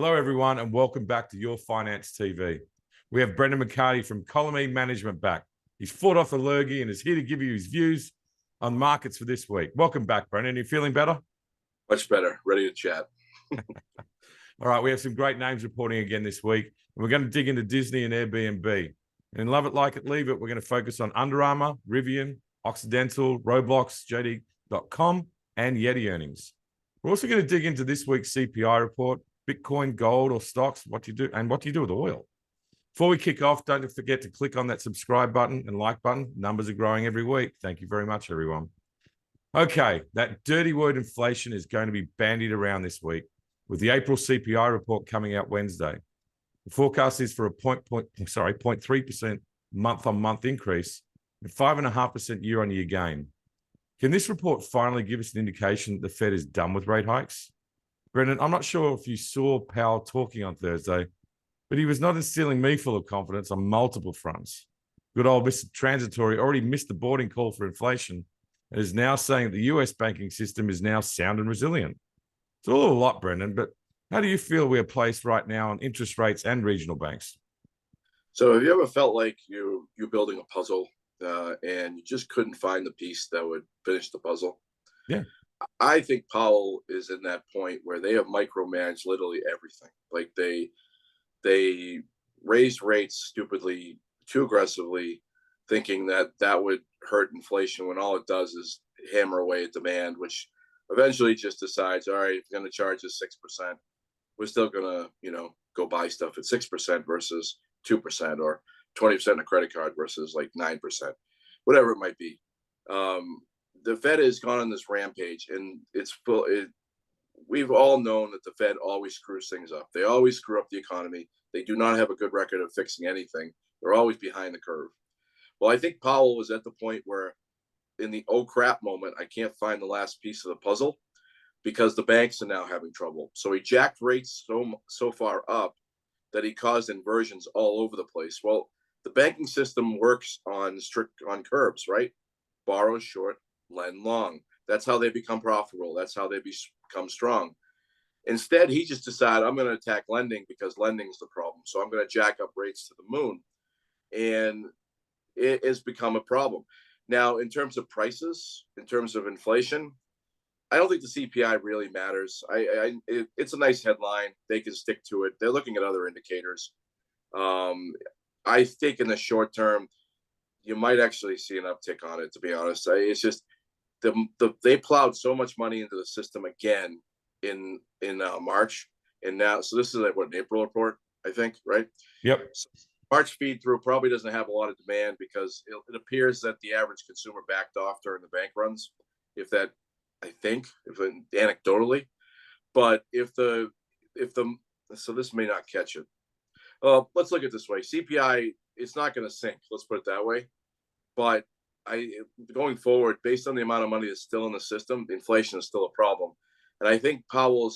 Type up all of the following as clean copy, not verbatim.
Hello, everyone, and welcome back to Your Finance TV. We have Brendan McCarty from Column Management back. He's fought off the lurgy and is here to give you his views on markets for this week. Welcome back, Brendan. Are you feeling better? Much better. Ready to chat. All right, we have some great names reporting again this week, and we're going to dig into Disney and AirBNB. And in Love It, Like It, Leave It, we're going to focus on Under Armour, Rivian, Occidental, Roblox, JD.com, and Yeti earnings. We're also going to dig into this week's CPI report, Bitcoin, gold, or stocks, what you do with oil. Before we kick off, don't forget to click on that subscribe button and like button. Numbers are growing every week. Thank you very much, everyone. Okay, that dirty word inflation is going to be bandied around this week with the April CPI report coming out Wednesday. The forecast is for a 0.3% month-on-month increase and 5.5% year-on-year gain. Can this report finally give us an indication that the Fed is done with rate hikes? Brendan, I'm not sure if you saw Powell talking on Thursday, but he was not instilling me full of confidence on multiple fronts. Good old Mr. Transitory already missed the boarding call for inflation and is now saying that the US banking system is now sound and resilient. It's a little lot, Brendan, but how do you feel we are placed right now on interest rates and regional banks? So have you ever felt like you're building a puzzle and you just couldn't find the piece that would finish the puzzle? Yeah. I think Powell is in that point where they have micromanaged literally everything. Like they raised rates stupidly, too aggressively, thinking that would hurt inflation when all it does is hammer away at demand, which eventually just decides, all right, if you're going to charge us 6%, we're still going to, go buy stuff at 6% versus 2% or 20% a credit card versus like 9%, whatever it might be. The Fed has gone on this rampage, and we've all known that the Fed always screws things up. They always screw up the economy. They do not have a good record of fixing anything. They're always behind the curve. Well, I think Powell was at the point where in the oh crap moment, I can't find the last piece of the puzzle because the banks are now having trouble. So he jacked rates so far up that he caused inversions all over the place. Well, the banking system works on curves, right? Borrow short, lend long. That's how they become profitable. That's how they become strong. Instead, he just decided, I'm going to attack lending because lending is the problem. So I'm going to jack up rates to the moon. And it has become a problem. Now, in terms of prices, in terms of inflation, I don't think the CPI really matters. It's a nice headline. They can stick to it. They're looking at other indicators. I think in the short term, you might actually see an uptick on it, to be honest. It's just they plowed so much money into the system again in March, and now, so this is like an April report, I think, right? Yep. So March feed through probably doesn't have a lot of demand because it appears that the average consumer backed off during the bank runs, anecdotally, but so this may not catch it. Let's look at it this way. CPI, it's not going to sink. Let's put it that way. But going forward, based on the amount of money that's still in the system, inflation is still a problem. And I think the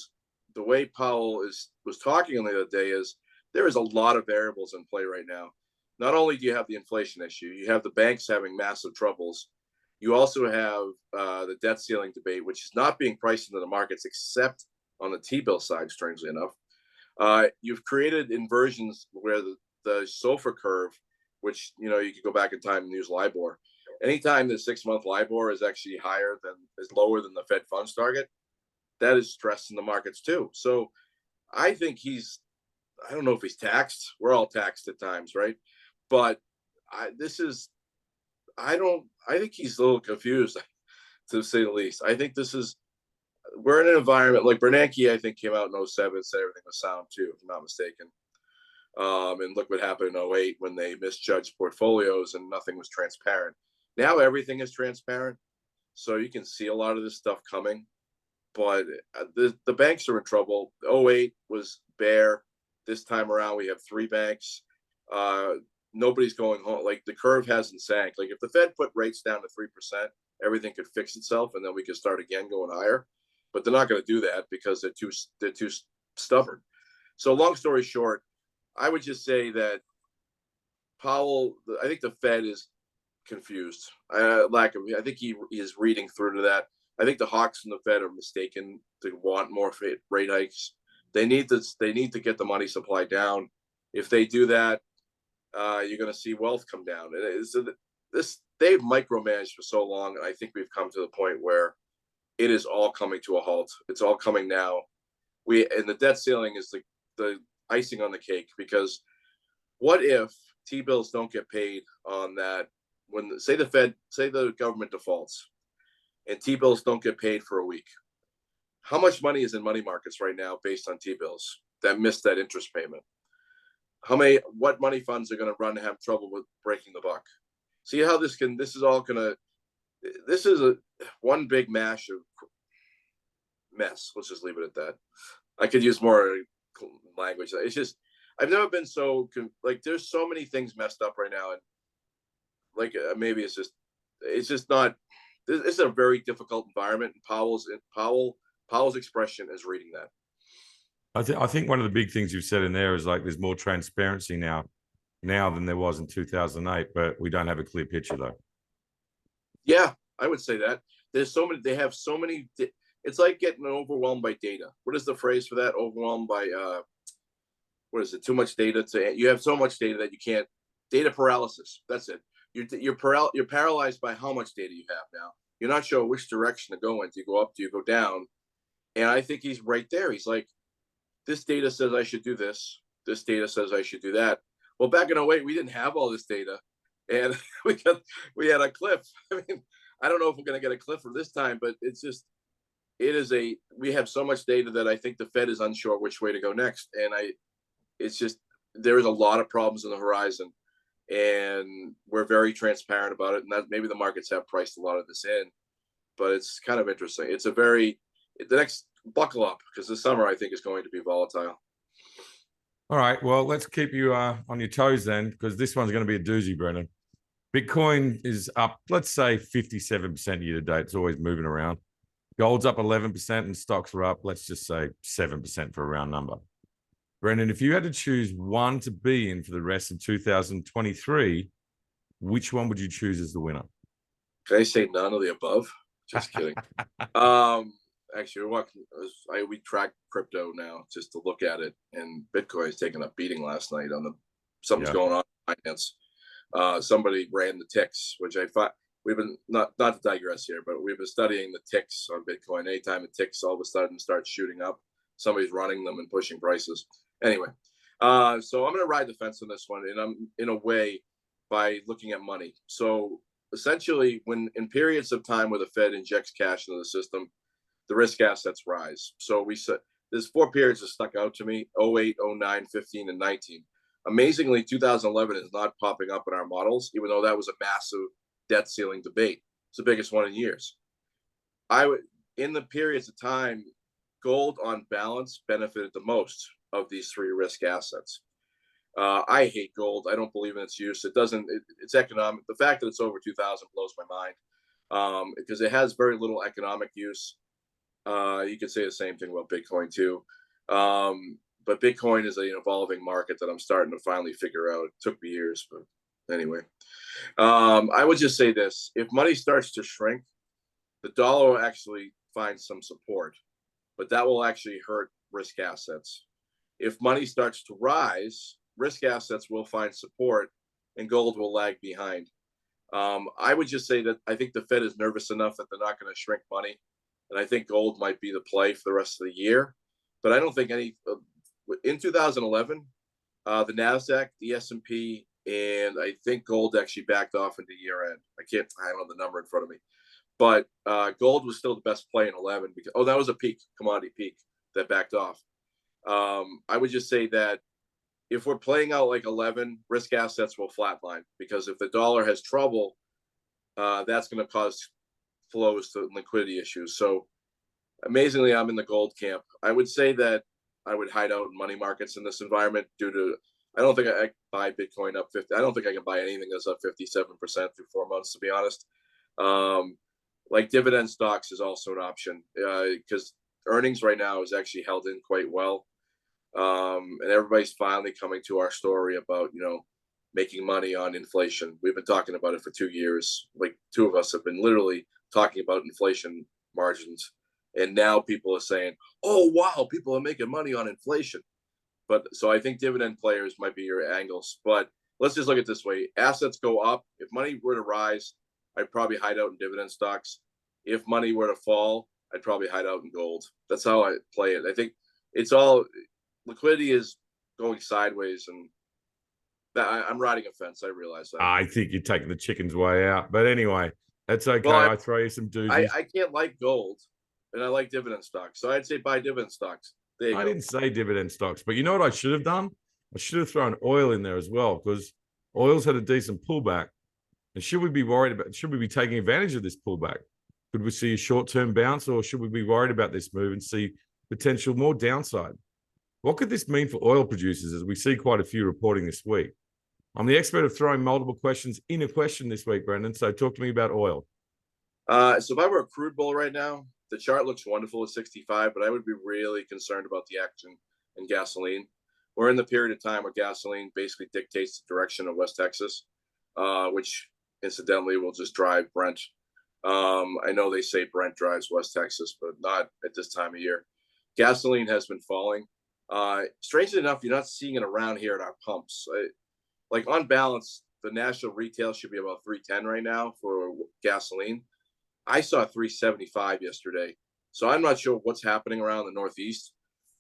way Powell was talking the other day is there is a lot of variables in play right now. Not only do you have the inflation issue, you have the banks having massive troubles. You also have the debt ceiling debate, which is not being priced into the markets except on the T-bill side, strangely enough. You've created inversions where the SOFR curve, which, you could go back in time and use LIBOR. Anytime the 6-month LIBOR is actually lower than the Fed funds target, that is stress in the markets too. So I think I don't know if he's taxed. We're all taxed at times, right? But I think he's a little confused, to say the least. I think we're in an environment like Bernanke, I think, came out in 2007 and said everything was sound too, if I'm not mistaken. And look what happened in 2008 when they misjudged portfolios and nothing was transparent. Now everything is transparent. So you can see a lot of this stuff coming. But the banks are in trouble. 2008 was bear. This time around, we have 3 banks. Nobody's going home. Like, the curve hasn't sank. Like, if the Fed put rates down to 3%, everything could fix itself, and then we could start again going higher. But they're not going to do that because they're too stubborn. So, long story short, I would just say that Powell, I think the Fed is confused. I think he is reading through to that. I think the hawks from the Fed are mistaken to want more rate hikes. They need to get the money supply down. If they do that, you're going to see wealth come down. They've micromanaged for so long, and I think we've come to the point where it is all coming to a halt. It's all coming now. And the debt ceiling is the icing on the cake, because what if T-bills don't get paid on that? When say the government defaults and T-bills don't get paid for a week, how much money is in money markets right now based on T-bills that missed that interest payment? What money funds are going to run and have trouble with breaking the buck? See how this is one big mash of mess. Let's just leave it at that. I could use more language. It's just, I've never been so, like, there's so many things messed up right now. And like, maybe it's just not, this is a very difficult environment. And Powell's expression is reading that. I think one of the big things you've said in there is, like, there's more transparency now than there was in 2008, but we don't have a clear picture though. Yeah, I would say that. They have so many, it's like getting overwhelmed by data. What is the phrase for that? Overwhelmed by, what is it? Too much data you have so much data that you can't, data paralysis. That's it. You're paralyzed by how much data you have now. You're not sure which direction to go in. Do you go up? Do you go down? And I think he's right there. He's like, this data says I should do this. This data says I should do that. Well, back in 2008, we didn't have all this data, and we had a cliff. I mean, I don't know if we're going to get a cliff for this time, but we have so much data that I think the Fed is unsure which way to go next. And there's a lot of problems on the horizon, and we're very transparent about it. And that maybe the markets have priced a lot of this in, but it's kind of interesting. The next buckle up, because this summer I think is going to be volatile. All right, well, let's keep you on your toes then, because this one's going to be a doozy, Brendan. Bitcoin is up, let's say 57% year to date. It's always moving around. Gold's up 11% and stocks are up, let's just say 7% for a round number. Brendan, if you had to choose one to be in for the rest of 2023, which one would you choose as the winner? Can I say none of the above? Just kidding. Actually, we track crypto now just to look at it, and Bitcoin is taking a beating last night something's going on in finance. Somebody ran the ticks, which I thought we've been not to digress here, but we've been studying the ticks on Bitcoin. Anytime the ticks all of a sudden start shooting up, somebody's running them and pushing prices. Anyway, so I'm going to ride the fence on this one, and I'm in a way by looking at money. So essentially, when in periods of time where the Fed injects cash into the system, the risk assets rise. So we said there's 4 periods that stuck out to me: 08, 09, 15, and 19. Amazingly, 2011 is not popping up in our models, even though that was a massive debt ceiling debate. It's the biggest one in years. In the periods of time, gold on balance benefited the most of these 3 risk assets. I hate gold. I don't believe in its use. It's economic. The fact that it's over 2,000 blows my mind, because it has very little economic use. You could say the same thing about Bitcoin too. But Bitcoin is an evolving market that I'm starting to finally figure out. It took me years, but anyway. I would just say this: if money starts to shrink, the dollar will actually find some support, but that will actually hurt risk assets. If money starts to rise, risk assets will find support, and gold will lag behind. I would just say that I think the Fed is nervous enough that they're not going to shrink money, and I think gold might be the play for the rest of the year. But I don't think in 2011, the NASDAQ, the S&P, and I think gold actually backed off into year end. I don't have the number in front of me, but gold was still the best play in 11 because that was a peak, commodity peak that backed off. I would just say that if we're playing out like 11, risk assets will flatline, because if the dollar has trouble, that's going to cause flows to liquidity issues. So amazingly, I'm in the gold camp. I would say that I would hide out in money markets in this environment I don't think I can buy Bitcoin up 50. I don't think I can buy anything that's up 57% through 4 months, to be honest. Like dividend stocks is also an option, because earnings right now is actually held in quite well. And everybody's finally coming to our story about, making money on inflation. We've been talking about it for 2 years. Like 2 of us have been literally talking about inflation margins And now people are saying, oh, wow, people are making money on inflation. But so I think dividend players might be your angles. But let's just look at it this way. Assets go up. If money were to rise, I'd probably hide out in dividend stocks. If money were to fall, I'd probably hide out in gold. That's how I play it. I think it's all liquidity is going sideways, and I'm riding a fence. I realize that. I think you're taking the chicken's way out. But anyway, that's okay. Well, I throw you some doozies. I can't like gold, and I like dividend stocks. So I'd say buy dividend stocks. There you I go. didn't say dividend stocks, but you know what I should have done? I should have thrown oil in there as well, because oil's had a decent pullback. And should we be worried about, should we be taking advantage of this pullback? Could we see a short-term bounce, or should we be worried about this move and see potential more downside? What could this mean for oil producers, as we see quite a few reporting this week? I'm the expert of throwing multiple questions in a question this week, Brendan. So talk to me about oil. So if I were a crude bull right now, the chart looks wonderful at 65, but I would be really concerned about the action in gasoline. We're in the period of time where gasoline basically dictates the direction of West Texas, which incidentally will just drive Brent. I know they say Brent drives West Texas, but not at this time of year. Gasoline has been falling. Strangely enough, you're not seeing it around here at our pumps. Like on balance, the national retail should be about 310 right now for gasoline. I saw 375 yesterday. So I'm not sure what's happening around the Northeast.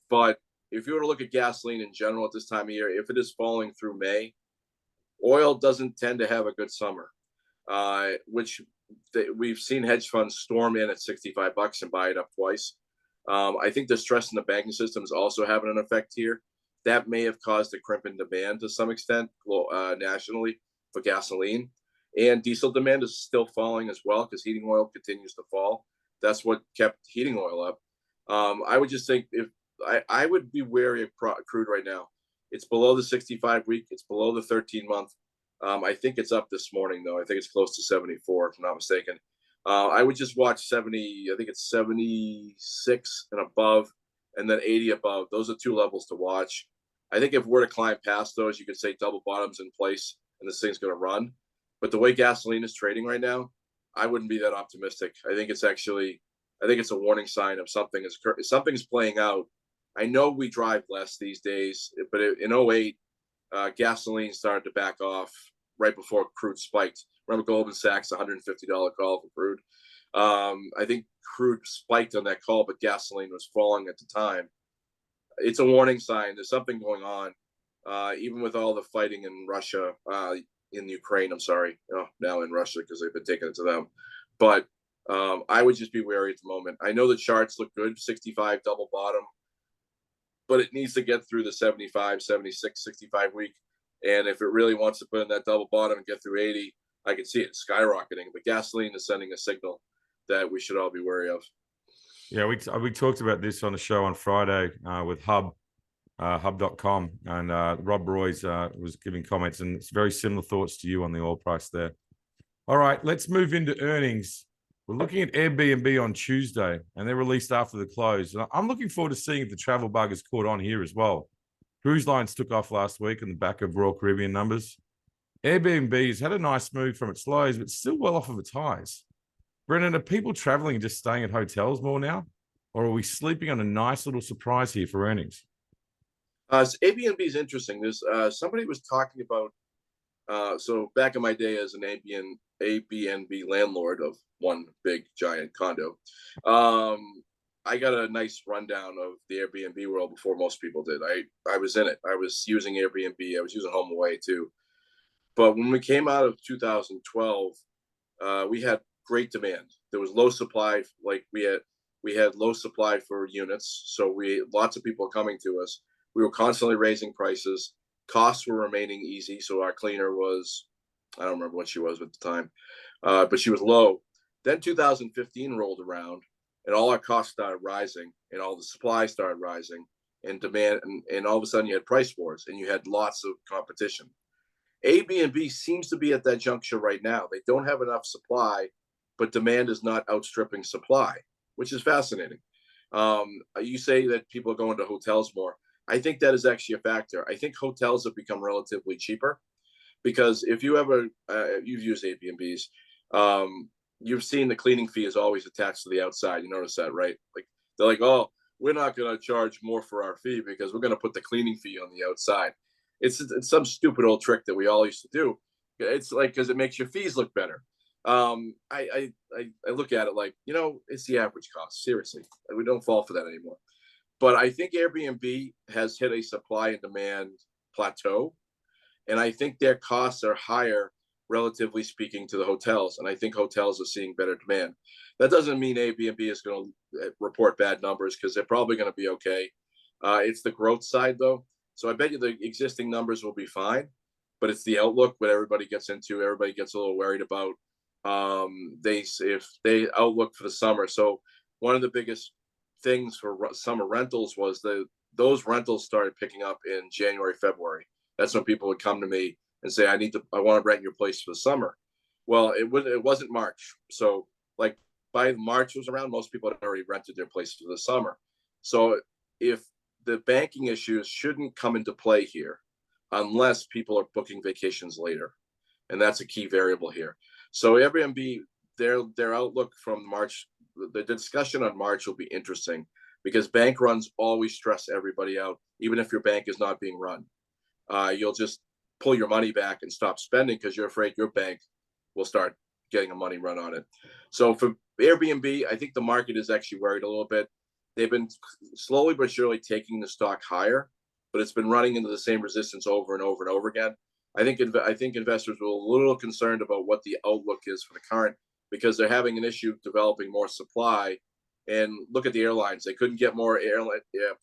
But if you were to look at gasoline in general at this time of year, if it is falling through May, oil doesn't tend to have a good summer, which we've seen hedge funds storm in at 65 bucks and buy it up twice. I think the stress in the banking system is also having an effect here. That may have caused a crimp in demand to some extent nationally for gasoline. And diesel demand is still falling as well because heating oil continues to fall. That's what kept heating oil up. I would just think if I would be wary of crude right now. It's below the 65 week. It's below the 13 month. I think it's up this morning though. I think it's close to 74 if I'm not mistaken. I would just watch 70. I think it's 76 and above, and then 80 above. Those are two levels to watch. I think if we're to climb past those, you could say double bottoms in place, and this thing's going to run. But the way gasoline is trading right now, I wouldn't be that optimistic. I think it's a warning sign of something's playing out. I know we drive less these days, but in 08, gasoline started to back off right before crude spiked. Remember Goldman Sachs $150 call for crude? I think crude spiked on that call, but gasoline was falling at the time. It's a warning sign. There's something going on, even with all the fighting in Russia, in Ukraine. I'm sorry, now in Russia because they've been taking it to them. But I would just be wary at the moment. I know the charts look good, 65 double bottom, but it needs to get through the 75, 76, 65 week. And if it really wants to put in that double bottom and get through 80, I can see it skyrocketing. But gasoline is sending a signal that we should all be wary of. Yeah, we talked about this on the show on Friday with hub.com, and Rob Roy's was giving comments, and it's very similar thoughts to you on the oil price there. All right, let's move into earnings. We're looking at AirBNB on Tuesday, and they're released after the close. And I'm looking forward to seeing if the travel bug has caught on here as well. Cruise lines took off last week on the back of Royal Caribbean numbers. Airbnb has had a nice move from its lows, but still well off of its highs. Brendan, are people traveling and just staying at hotels more now? Or are we sleeping on a nice little surprise here for earnings? So Airbnb is interesting. There's somebody was talking about, so back in my day as an AirBNB landlord of one big giant condo, I got a nice rundown of the Airbnb world before most people did. I was in it. I was using Airbnb. I was using HomeAway too. But when we came out of 2012, we had great demand. There was low supply. Like we had low supply for units, so lots of people coming to us. We were constantly raising prices. Costs were remaining easy. So our cleaner was, I don't remember what she was at the time, but she was low. Then 2015 rolled around, and all our costs started rising, and all the supply started rising, and demand, and all of a sudden you had price wars, and you had lots of competition. Airbnb seems to be at that juncture right now. They don't have enough supply, but demand is not outstripping supply, which is fascinating. You say that people are going to hotels more. I think that is actually a factor. I think hotels have become relatively cheaper because if you ever, you've used Airbnbs, you've seen the cleaning fee is always attached to the outside. You notice that, right? Like they're like, oh, we're not going to charge more for our fee because we're going to put the cleaning fee on the outside. It's some stupid old trick that we all used to do. It's like because it makes your fees look better. I look at it like, it's the average cost. Seriously, we don't fall for that anymore. But I think Airbnb has hit a supply and demand plateau, and I think their costs are higher, relatively speaking, to the hotels. And I think hotels are seeing better demand. That doesn't mean Airbnb is going to report bad numbers because they're probably going to be okay. It's the growth side, though. So I bet you the existing numbers will be fine, but it's the outlook what everybody gets into. Everybody gets a little worried about if they outlook for the summer. So one of the biggest things for summer rentals was those rentals started picking up in January, February. That's when people would come to me and say, I want to rent your place for the summer. Well, it wasn't March. So like by March was around, most people had already rented their place for the summer. So if the banking issues shouldn't come into play here unless people are booking vacations later. And that's a key variable here. So Airbnb, their outlook from March, the discussion on March will be interesting because bank runs always stress everybody out, even if your bank is not being run. You'll just pull your money back and stop spending because you're afraid your bank will start getting a money run on it. So for Airbnb, I think the market is actually worried a little bit. They've been slowly but surely taking the stock higher, but it's been running into the same resistance over and over and over again. I think investors were a little concerned about what the outlook is for the current because they're having an issue developing more supply. And look at the airlines; they couldn't get more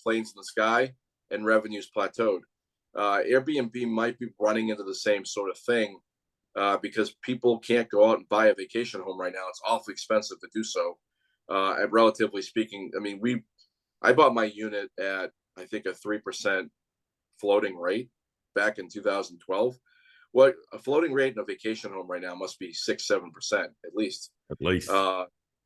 planes in the sky, and revenues plateaued. Airbnb might be running into the same sort of thing because people can't go out and buy a vacation home right now. It's awfully expensive to do so. Relatively speaking, I mean, I bought my unit at I think a 3% floating rate back in 2012. What a floating rate in a vacation home right now must be 6-7% at least. At least.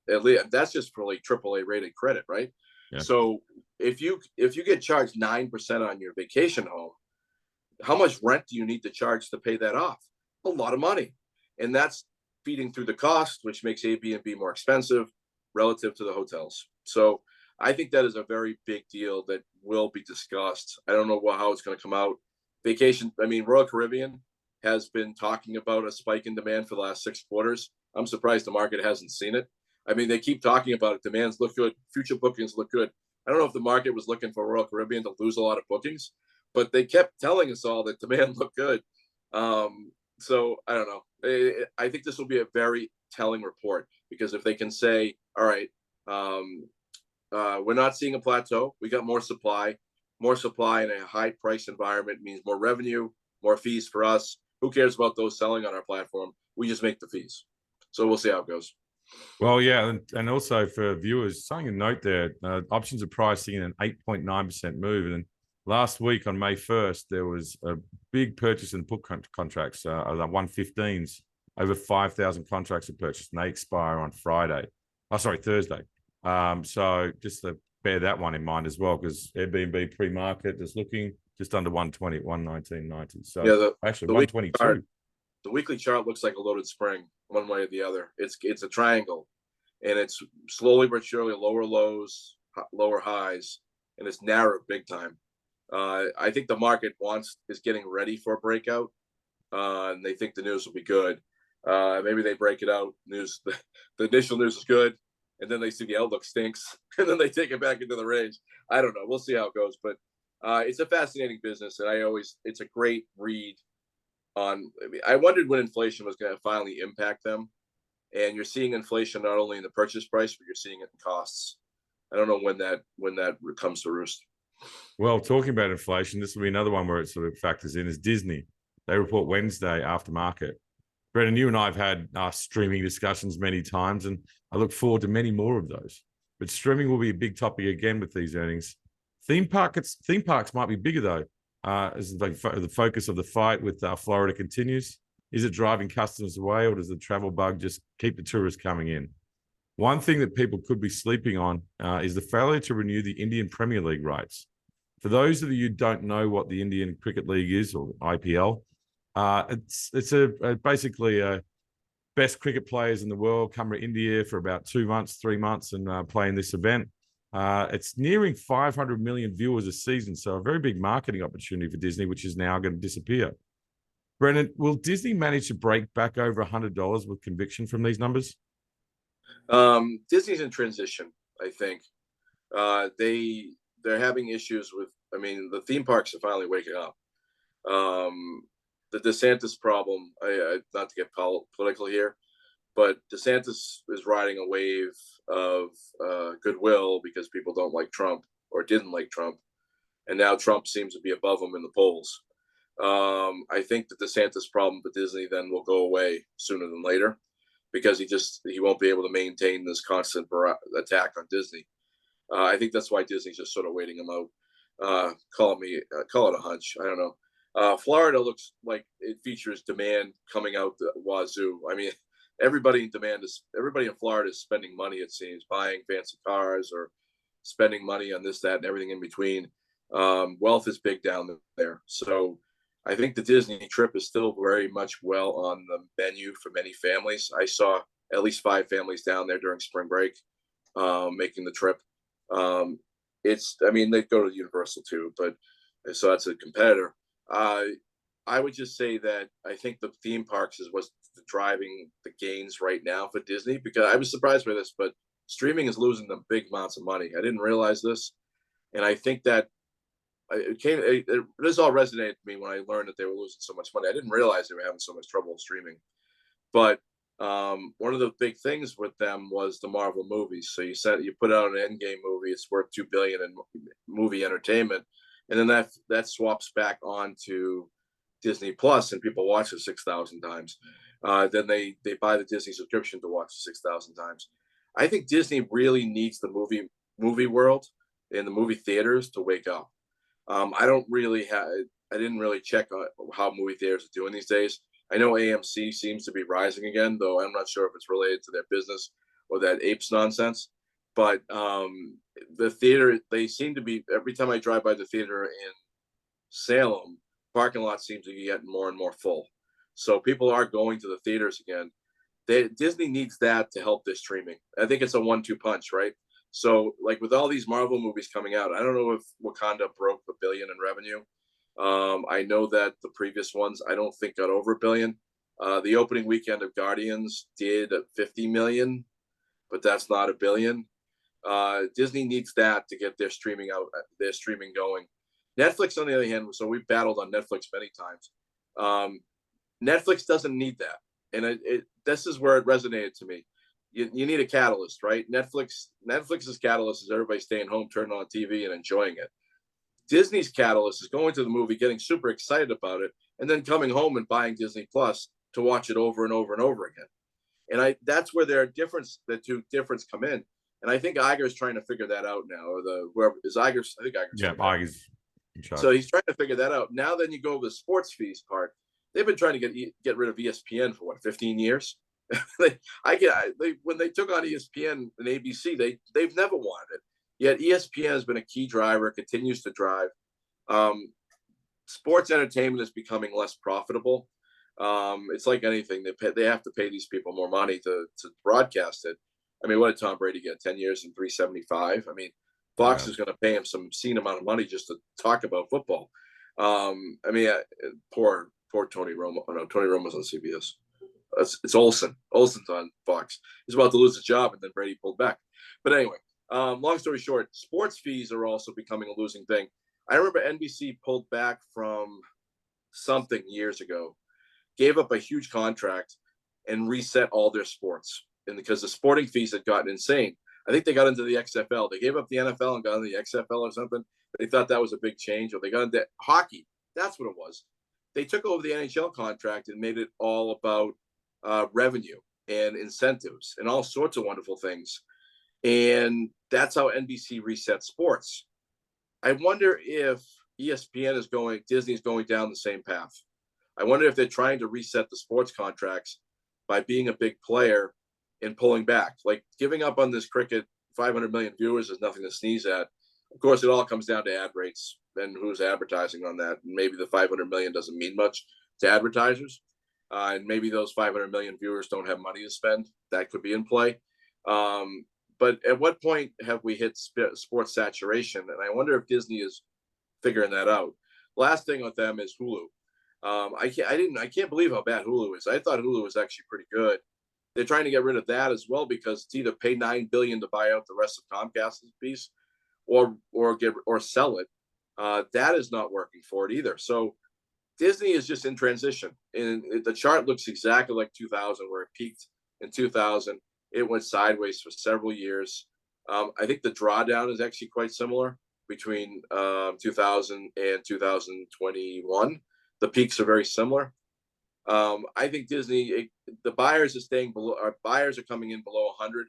At least that's just for like AAA rated credit, right? Yeah. So if you get charged 9% on your vacation home, how much rent do you need to charge to pay that off? A lot of money, and that's feeding through the cost, which makes Airbnb more expensive relative to the hotels. So I think that is a very big deal that will be discussed. I don't know how it's going to come out. Royal Caribbean has been talking about a spike in demand for the last 6 quarters. I'm surprised the market hasn't seen it. I mean, they keep talking about it. Demands look good. Future bookings look good. I don't know if the market was looking for Royal Caribbean to lose a lot of bookings, but they kept telling us all that demand looked good. So I don't know. I think this will be a very telling report because if they can say, all right, we're not seeing a plateau. We got more supply. More supply in a high price environment means more revenue, more fees for us. Who cares about those selling on our platform? We just make the fees. So we'll see how it goes. Well, yeah. And also for viewers, something to note there, options are pricing in an 8.9% move. And last week on May 1st, there was a big purchase and put contracts, the 115s, over 5,000 contracts are purchased and they expire on Thursday. So just to bear that one in mind as well, because Airbnb pre-market is looking just under 120, 119.90. So yeah, actually 122. The weekly chart looks like a loaded spring, one way or the other. It's a triangle, and it's slowly but surely lower lows, lower highs, and it's narrowed big time. I think the market is getting ready for a breakout, and they think the news will be good. Maybe they break it out. The initial news is good, and then they see the outlook stinks, and then they take it back into the range. I don't know. We'll see how it goes, but it's a fascinating business, and it's a great read on. I wondered when inflation was going to finally impact them, and you're seeing inflation not only in the purchase price, but you're seeing it in costs. I don't know when that comes to roost. Well, talking about inflation, this will be another one where it sort of factors in is Disney. They report Wednesday after market. Brendan, you and I have had streaming discussions many times, and I look forward to many more of those. But streaming will be a big topic again with these earnings. Theme parks might be bigger, though, as the focus of the fight with Florida continues. Is it driving customers away, or does the travel bug just keep the tourists coming in? One thing that people could be sleeping on is the failure to renew the Indian Premier League rights. For those of you who don't know what the Indian Cricket League is, or IPL, it's basically a best cricket players in the world come to India for about 2 months, 3 months, and play in this event. It's nearing 500 million viewers a season, so a very big marketing opportunity for Disney, which is now going to disappear. Brendan, will Disney manage to break back over $100 with conviction from these numbers? Disney's in transition, I think. They're having issues with. I mean, the theme parks are finally waking up. The DeSantis problem. Not to get political here, but DeSantis is riding a wave of goodwill because people don't like Trump or didn't like Trump, and now Trump seems to be above him in the polls. I think the DeSantis problem for Disney then will go away sooner than later because he won't be able to maintain this constant attack on Disney. I think that's why Disney's just sort of waiting him out. Call it a hunch. I don't know. Florida looks like it features demand coming out the wazoo. I mean, everybody in Florida is spending money, it seems, buying fancy cars or spending money on this, that, and everything in between. Wealth is big down there. So I think the Disney trip is still very much well on the menu for many families. I saw at least 5 families down there during spring break making the trip. They go to Universal too, but so that's a competitor. I would just say that I think the theme parks is what's driving the gains right now for Disney, because I was surprised by this, but streaming is losing them big amounts of money. I didn't realize this. And I think that this all resonated to me when I learned that they were losing so much money. I didn't realize they were having so much trouble streaming. But one of the big things with them was the Marvel movies. So you put out an Endgame movie, it's worth $2 billion in movie entertainment, and then that swaps back onto Disney Plus, and people watch it 6,000 times. Then they buy the Disney subscription to watch it 6,000 times. I think Disney really needs the movie world and the movie theaters to wake up. I didn't really check on how movie theaters are doing these days. I know AMC seems to be rising again, though I'm not sure if it's related to their business or that apes nonsense. But the theater, they seem to be, every time I drive by the theater in Salem, parking lot seems to be getting more and more full. So people are going to the theaters again. Disney needs that to help their streaming. I think it's a 1-2 punch, right? So, like with all these Marvel movies coming out, I don't know if Wakanda broke $1 billion in revenue. I know that the previous ones, I don't think got over $1 billion. The opening weekend of Guardians did $50 million, but that's not $1 billion. Disney needs that to get their streaming going. Netflix, on the other hand, so we've battled on Netflix many times. Netflix doesn't need that, and this is where it resonated to me. You need a catalyst, right? Netflix's catalyst is everybody staying home, turning on TV, and enjoying it. Disney's catalyst is going to the movie, getting super excited about it, and then coming home and buying Disney Plus to watch it over and over and over again. And that's where the two difference come in. And I think Iger's trying to figure that out now, or whoever is Iger's. I think Iger's. Yeah, Iger's in charge. So he's trying to figure that out. Now, then you go over the sports fees part. They've been trying to get rid of ESPN for 15 years. When they took on ESPN and ABC, they've never wanted it. Yet ESPN has been a key driver, continues to drive. Sports entertainment is becoming less profitable. It's like anything; they have to pay these people more money to broadcast it. I mean, what did Tom Brady get? 10 years and $375. I mean, Fox is going to pay him some obscene amount of money just to talk about football. Poor Tony Romo. Oh, no, Tony Romo's on CBS. It's Olsen. Olsen's on Fox. He's about to lose his job, and then Brady pulled back. But anyway, long story short, sports fees are also becoming a losing thing. I remember NBC pulled back from something years ago, gave up a huge contract, and reset all their sports. And because the sporting fees had gotten insane, I think they got into the XFL. They gave up the NFL and got into the XFL or something. They thought that was a big change, or they got into hockey. That's what it was. They took over the NHL contract and made it all about revenue and incentives and all sorts of wonderful things. And that's how NBC reset sports. I wonder if Disney's going down the same path. I wonder if they're trying to reset the sports contracts by being a big player and pulling back. Like giving up on this cricket, 500 million viewers is nothing to sneeze at. Of course, it all comes down to ad rates and who's advertising on that. And maybe the 500 million doesn't mean much to advertisers. and maybe those 500 million viewers don't have money to spend. That could be in play. But at what point have we hit sports saturation? And I wonder if Disney is figuring that out. Last thing with them is Hulu. I can't believe how bad Hulu is. I thought Hulu was actually pretty good. They're trying to get rid of that as well because it's either pay $9 billion to buy out the rest of Comcast's piece, or sell it. That is not working for it either. So Disney is just in transition, and the chart looks exactly like 2000, where it peaked in 2000. It went sideways for several years. I think the drawdown is actually quite similar between 2000 and 2021. The peaks are very similar. I think Disney, the buyers are staying below. Our buyers are coming in below 100.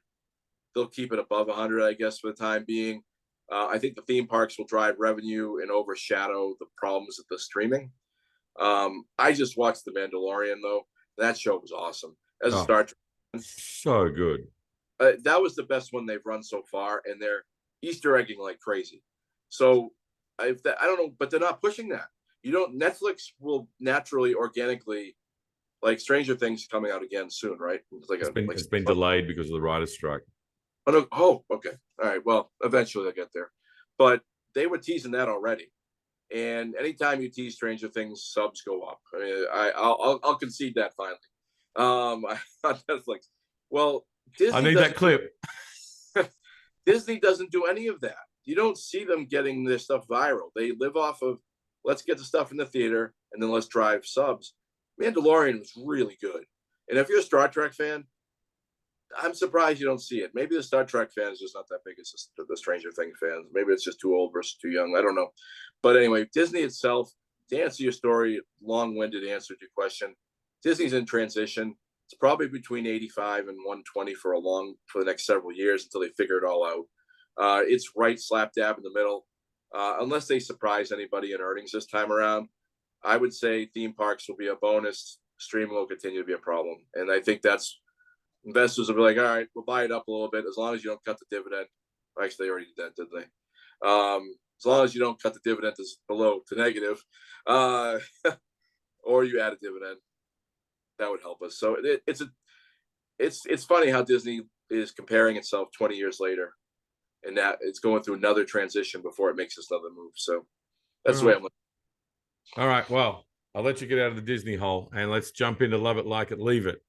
They'll keep it above 100, I guess, for the time being. I think the theme parks will drive revenue and overshadow the problems of the streaming. I just watched The Mandalorian, though. That show was awesome. As a Star Trek, so good. That was the best one they've run so far, and they're Easter egging like crazy. So I don't know, but they're not pushing that. Netflix will naturally, organically, like Stranger Things coming out again soon, right? It's been delayed because of the writer's strike. Oh, no. Oh, okay. All right. Well, eventually they'll get there. But they were teasing that already. And anytime you tease Stranger Things, subs go up. I mean, I'll concede that finally. On Netflix. Well, Disney. I need that clip. Disney doesn't do any of that. You don't see them getting their stuff viral. They live off of, let's get the stuff in the theater and then let's drive subs. Mandalorian was really good. And if you're a Star Trek fan, I'm surprised you don't see it. Maybe the Star Trek fan is just not that big as the Stranger Things fans. Maybe it's just too old versus too young. I don't know. But anyway, Disney itself, to answer your story, long-winded answer to your question, Disney's in transition. It's probably between 85 and 120 for the next several years until they figure it all out. It's right slap dab in the middle. Unless they surprise anybody in earnings this time around, I would say theme parks will be a bonus. Streaming will continue to be a problem. And I think that's investors will be like, all right, we'll buy it up a little bit as long as you don't cut the dividend. Actually, they already did that, didn't they? As long as you don't cut the dividend below to negative, or you add a dividend, that would help us. So it's funny how Disney is comparing itself 20 years later, and that it's going through another transition before it makes another move. So that's the way I'm looking. All right. Well, I'll let you get out of the Disney hole, and let's jump into Love It, Like It, Leave It.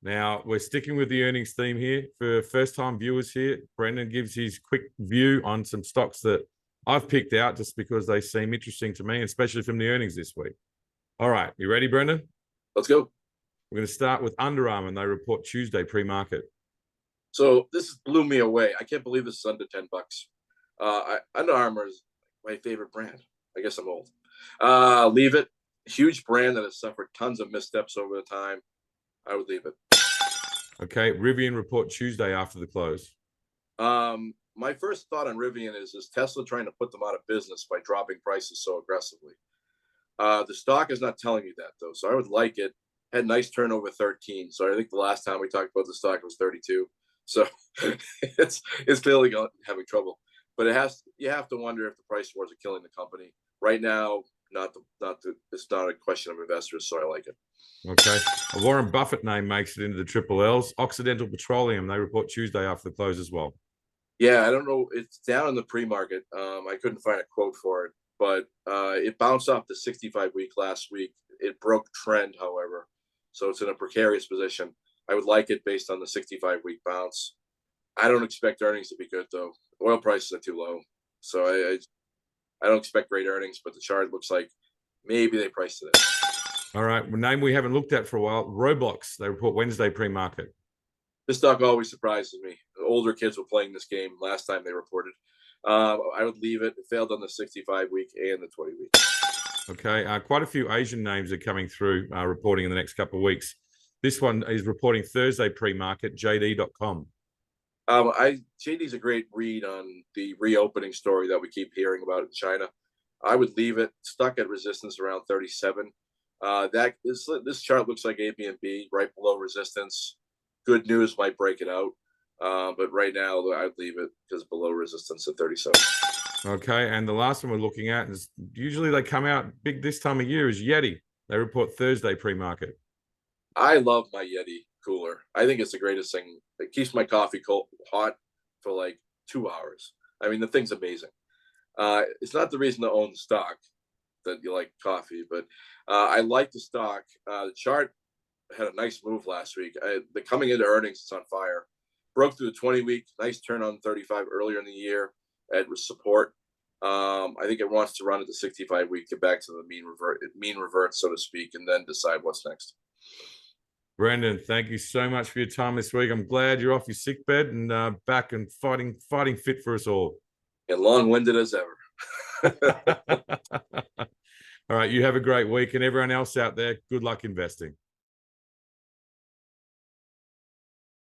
Now, we're sticking with the earnings theme here. For first-time viewers here, Brendan gives his quick view on some stocks that I've picked out just because they seem interesting to me, especially from the earnings this week. All right. You ready, Brendan? Let's go. We're going to start with Under Armour, and they report Tuesday pre-market. So this blew me away. I can't believe this is under $10. Under Armour is my favorite brand. I guess I'm old. Leave it. Huge brand that has suffered tons of missteps over the time. I would leave it. Okay. Rivian report Tuesday after the close. My first thought on Rivian is Tesla trying to put them out of business by dropping prices so aggressively? The stock is not telling me that, though. So I would like it. Had nice turnover 13. So I think the last time we talked about the stock was 32. So it's clearly having trouble. But you have to wonder if the price wars are killing the company. Right now, it's not a question of investors, so I like it. Okay. A Warren Buffett name makes it into the triple L's. Occidental Petroleum, they report Tuesday after the close as well. Yeah, I don't know. It's down in the pre-market. I couldn't find a quote for it, but it bounced off the 65-week last week. It broke trend, however, so it's in a precarious position. I would like it based on the 65-week bounce. I don't expect earnings to be good, though. Oil prices are too low, so I don't expect great earnings, but the chart looks like maybe they priced it in. All right. A name we haven't looked at for a while, Roblox. They report Wednesday pre-market. This stock always surprises me. The older kids were playing this game last time they reported. I would leave it. It failed on the 65-week and the 20-week. Okay. Quite a few Asian names are coming through reporting in the next couple of weeks. This one is reporting Thursday pre-market, JD.com. JD's a great read on the reopening story that we keep hearing about in China. I would leave it stuck at resistance around 37. This chart looks like AirBNB right below resistance. Good news might break it out, but right now I'd leave it because below resistance at 37. Okay, and the last one we're looking at is usually they come out big this time of year is Yeti. They report Thursday pre-market. I love my Yeti cooler. I think it's the greatest thing. It keeps my coffee cold, hot for like 2 hours. I mean, the thing's amazing. It's not the reason to own the stock that you like coffee, but I like the stock. The chart had a nice move last week. The coming into earnings, it's on fire. Broke through the 20-week, nice turn on 35 earlier in the year at support. I think it wants to run at the 65-week, get back to the mean revert, so to speak, and then decide what's next. Brendan, thank you so much for your time this week. I'm glad you're off your sick bed and back and fighting fit for us all. And long-winded as ever. All right, you have a great week, and everyone else out there, good luck investing.